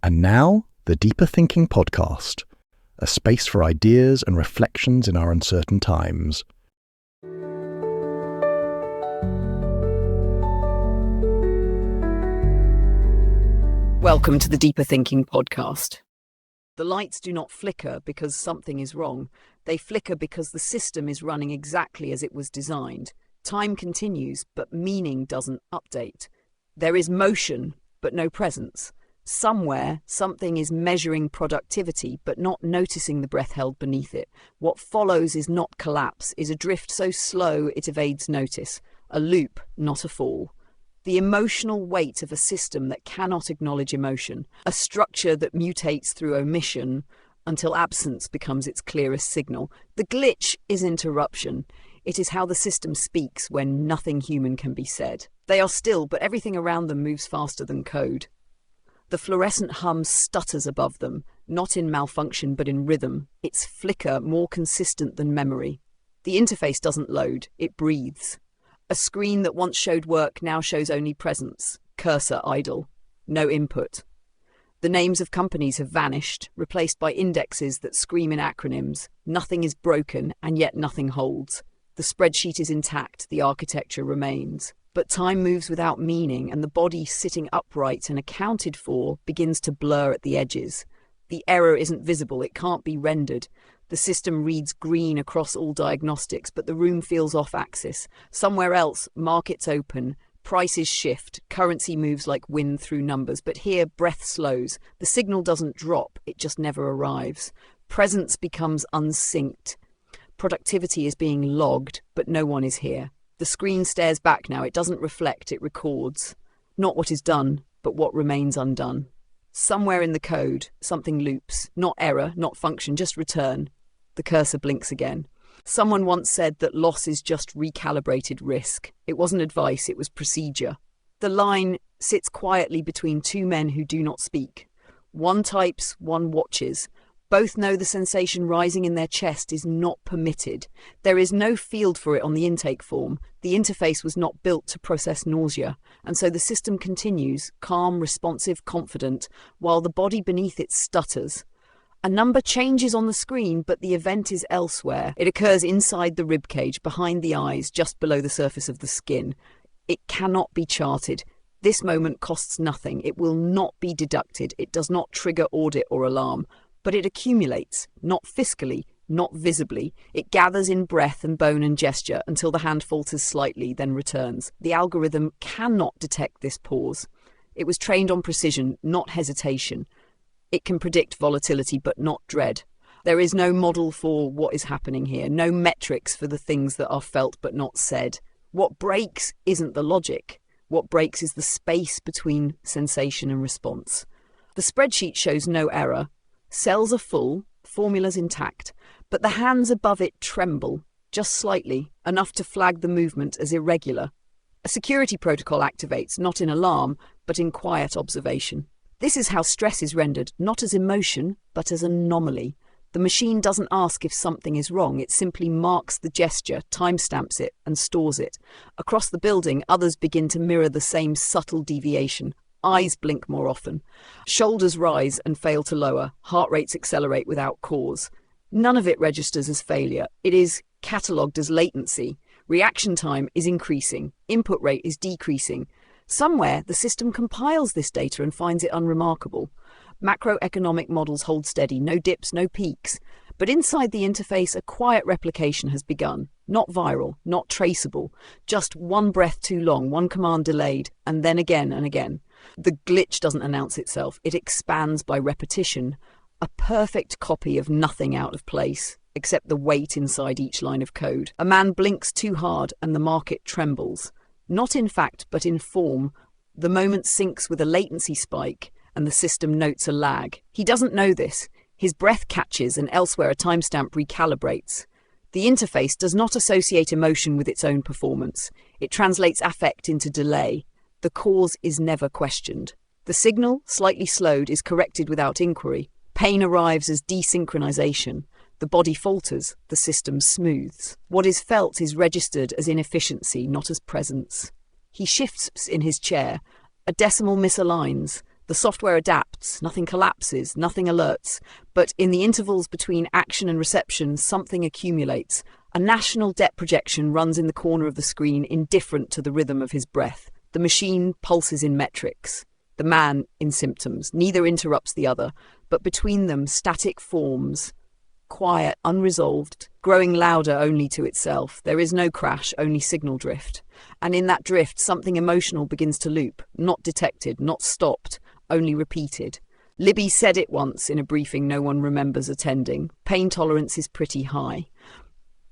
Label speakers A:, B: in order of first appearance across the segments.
A: And now, the Deeper Thinking Podcast, a space for ideas and reflections in our uncertain times.
B: Welcome to the Deeper Thinking Podcast. The lights do not flicker because something is wrong. They flicker because the system is running exactly as it was designed. Time continues, but meaning doesn't update. There is motion, but no presence. Somewhere, something is measuring productivity, but not noticing the breath held beneath it. What follows is not collapse, is a drift so slow it evades notice. A loop, not a fall. The emotional weight of a system that cannot acknowledge emotion. A structure that mutates through omission until absence becomes its clearest signal. The glitch is interruption. It is how the system speaks when nothing human can be said. They are still, but everything around them moves faster than code. The fluorescent hum stutters above them, not in malfunction but in rhythm, its flicker more consistent than memory. The interface doesn't load, it breathes. A screen that once showed work now shows only presence, cursor idle, no input. The names of companies have vanished, replaced by indexes that scream in acronyms. Nothing is broken, and yet nothing holds. The spreadsheet is intact, the architecture remains. But time moves without meaning, and the body sitting upright and accounted for begins to blur at the edges. The error isn't visible, it can't be rendered. The system reads green across all diagnostics, but the room feels off-axis. Somewhere else, markets open, prices shift, currency moves like wind through numbers, but here breath slows. The signal doesn't drop, it just never arrives. Presence becomes unsynced. Productivity is being logged, but no one is here. The screen stares back now. It doesn't reflect, it records. Not what is done, but what remains undone. Somewhere in the code, something loops. Not error, not function, just return. The cursor blinks again. Someone once said that loss is just recalibrated risk. It wasn't advice, it was procedure. The line sits quietly between two men who do not speak. One types, one watches. Both know the sensation rising in their chest is not permitted. There is no field for it on the intake form. The interface was not built to process nausea, and so the system continues, calm, responsive, confident, while the body beneath it stutters. A number changes on the screen, but the event is elsewhere. It occurs inside the ribcage, behind the eyes, just below the surface of the skin. It cannot be charted. This moment costs nothing. It will not be deducted. It does not trigger audit or alarm. But it accumulates, not fiscally, not visibly. It gathers in breath and bone and gesture until the hand falters slightly, then returns. The algorithm cannot detect this pause. It was trained on precision, not hesitation. It can predict volatility, but not dread. There is no model for what is happening here, no metrics for the things that are felt but not said. What breaks isn't the logic. What breaks is the space between sensation and response. The spreadsheet shows no error. Cells are full, formulas intact, but the hands above it tremble, just slightly, enough to flag the movement as irregular. A security protocol activates, not in alarm, but in quiet observation. This is how stress is rendered, not as emotion, but as anomaly. The machine doesn't ask if something is wrong, it simply marks the gesture, timestamps it, and stores it. Across the building, others begin to mirror the same subtle deviation. Eyes blink more often. Shoulders rise and fail to lower. Heart rates accelerate without cause. None of it registers as failure. It is catalogued as latency. Reaction time is increasing. Input rate is decreasing. Somewhere, the system compiles this data and finds it unremarkable. Macroeconomic models hold steady. No dips, no peaks. But inside the interface, a quiet replication has begun. Not viral, not traceable. Just one breath too long, one command delayed, and then again and again. The glitch doesn't announce itself, it expands by repetition, a perfect copy of nothing out of place, except the weight inside each line of code. A man blinks too hard and the market trembles. Not in fact, but in form. The moment syncs with a latency spike, and the system notes a lag. He doesn't know this. His breath catches, and elsewhere a timestamp recalibrates. The interface does not associate emotion with its own performance. It translates affect into delay. The cause is never questioned. The signal, slightly slowed, is corrected without inquiry. Pain arrives as desynchronization. The body falters, the system smooths. What is felt is registered as inefficiency, not as presence. He shifts in his chair. A decimal misaligns. The software adapts, nothing collapses, nothing alerts. But in the intervals between action and reception, something accumulates. A national debt projection runs in the corner of the screen, indifferent to the rhythm of his breath. The machine pulses in metrics, the man in symptoms. Neither interrupts the other, but between them static forms, quiet, unresolved, growing louder only to itself. There is no crash, only signal drift. And in that drift, something emotional begins to loop, not detected, not stopped, only repeated. Libby said it once in a briefing no one remembers attending. Pain tolerance is pretty high.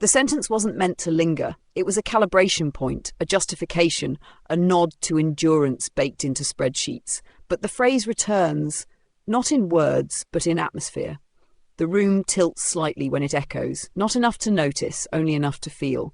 B: The sentence wasn't meant to linger. It was a calibration point, a justification, a nod to endurance baked into spreadsheets. But the phrase returns, not in words, but in atmosphere. The room tilts slightly when it echoes, not enough to notice, only enough to feel.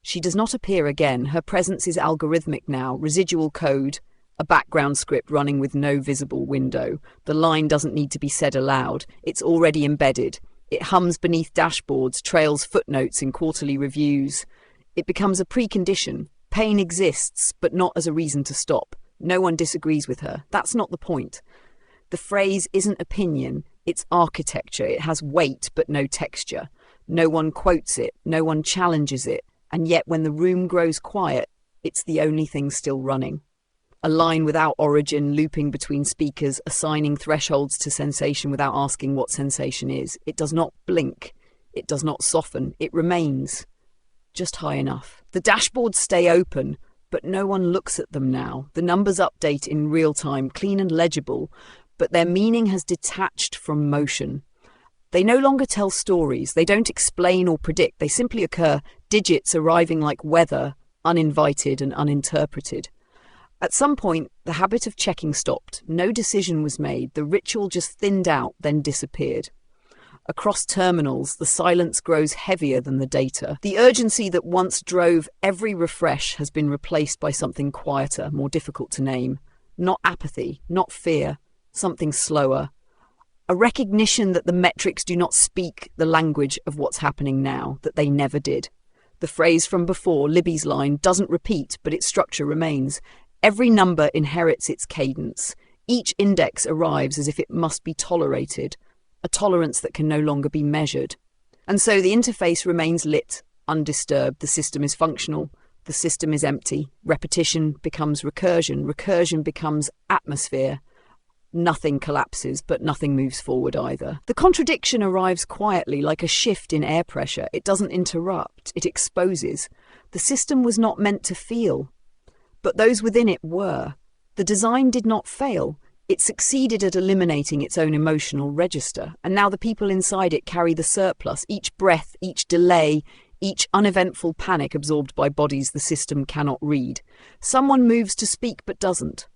B: She does not appear again. Her presence is algorithmic now, residual code, a background script running with no visible window. The line doesn't need to be said aloud. It's already embedded. It hums beneath dashboards, trails footnotes in quarterly reviews. It becomes a precondition. Pain exists, but not as a reason to stop. No one disagrees with her. That's not the point. The phrase isn't opinion, it's architecture. It has weight, but no texture. No one quotes it, no one challenges it. And yet when the room grows quiet, it's the only thing still running. A line without origin, looping between speakers, assigning thresholds to sensation without asking what sensation is. It does not blink. It does not soften. It remains just high enough. The dashboards stay open, but no one looks at them now. The numbers update in real time, clean and legible, but their meaning has detached from motion. They no longer tell stories. They don't explain or predict. They simply occur, digits arriving like weather, uninvited and uninterpreted. At some point, the habit of checking stopped. No decision was made. The ritual just thinned out, then disappeared. Across terminals, the silence grows heavier than the data. The urgency that once drove every refresh has been replaced by something quieter, more difficult to name. Not apathy, not fear, something slower. A recognition that the metrics do not speak the language of what's happening now, that they never did. The phrase from before, Libby's line, doesn't repeat, but its structure remains. Every number inherits its cadence. Each index arrives as if it must be tolerated, a tolerance that can no longer be measured. And so the interface remains lit, undisturbed. The system is functional. The system is empty. Repetition becomes recursion. Recursion becomes atmosphere. Nothing collapses, but nothing moves forward either. The contradiction arrives quietly, like a shift in air pressure. It doesn't interrupt. It exposes. The system was not meant to feel, but those within it were. The design did not fail. It succeeded at eliminating its own emotional register, and now the people inside it carry the surplus, each breath, each delay, each uneventful panic absorbed by bodies the system cannot read. Someone moves to speak but doesn't.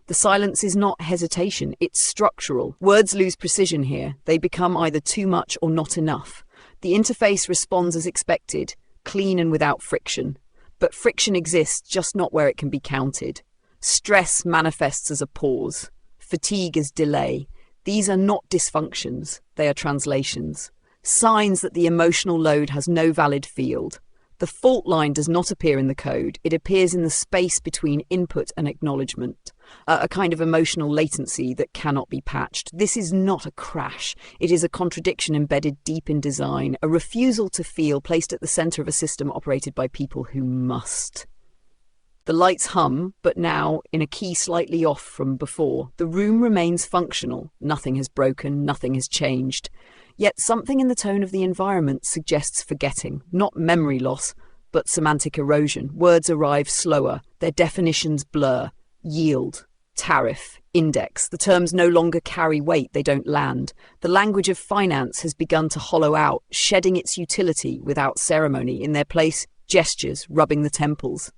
B: The silence is not hesitation, it's structural. Words lose precision here. They become either too much or not enough. The interface responds as expected, clean and without friction. But friction exists, just not where it can be counted. Stress manifests as a pause. Fatigue as delay. These are not dysfunctions, they are translations. Signs that the emotional load has no valid field. The fault line does not appear in the code, it appears in the space between input and acknowledgement. A kind of emotional latency that cannot be patched. This is not a crash. It is a contradiction embedded deep in design, a refusal to feel placed at the center of a system operated by people who must. The lights hum, but now in a key slightly off from before. The room remains functional. Nothing has broken, nothing has changed. Yet something in the tone of the environment suggests forgetting, not memory loss, but semantic erosion. Words arrive slower, their definitions blur. Yield, tariff, index. The terms no longer carry weight, they don't land. The language of finance has begun to hollow out, shedding its utility without ceremony. In their place, gestures rubbing the temples.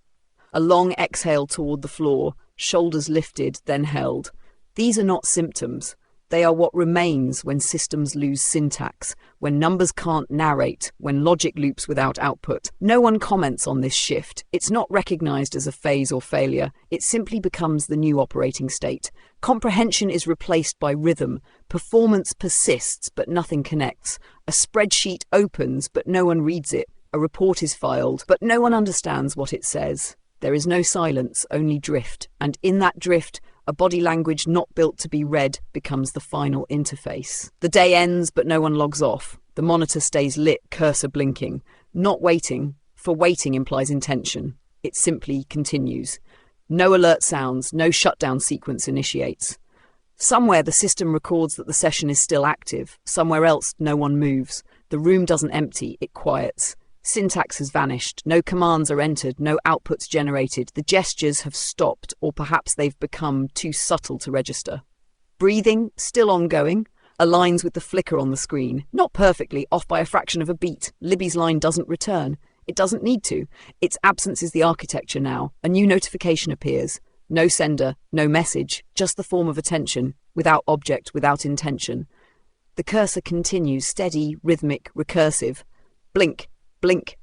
B: A long exhale toward the floor, shoulders lifted, then held. These are not symptoms. They are what remains when systems lose syntax, when numbers can't narrate, when logic loops without output. No one comments on this shift. It's not recognized as a phase or failure. It simply becomes the new operating state. Comprehension is replaced by rhythm. Performance persists, but nothing connects. A spreadsheet opens, but no one reads it. A report is filed, but no one understands what it says. There is no silence, only drift, and in that drift, A body language not built to be read becomes the final interface. The day ends, but no one logs off. The monitor stays lit, cursor blinking. Not waiting, for waiting implies intention. It simply continues. No alert sounds, no shutdown sequence initiates. Somewhere the system records that the session is still active. Somewhere else, no one moves. The room doesn't empty, it quiets. Syntax has vanished. No commands are entered, no outputs generated. The gestures have stopped, or perhaps they've become too subtle to register. Breathing, still ongoing, aligns with the flicker on the screen. Not perfectly, off by a fraction of a beat. Libby's line doesn't return. It doesn't need to. Its absence is the architecture now. A new notification appears. No sender, no message, just the form of attention, without object, without intention. The cursor continues, steady, rhythmic, recursive. Blink, blink,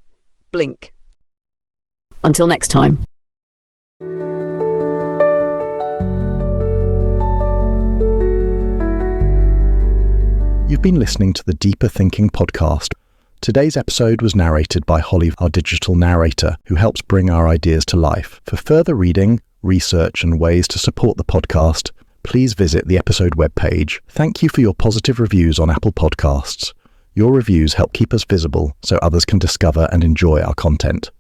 B: blink. Until next time.
A: You've been listening to the Deeper Thinking podcast. Today's episode was narrated by Holly, our digital narrator, who helps bring our ideas to life. For further reading, research, and ways to support the podcast, please visit the episode webpage. Thank you for your positive reviews on Apple Podcasts. Your reviews help keep us visible so others can discover and enjoy our content.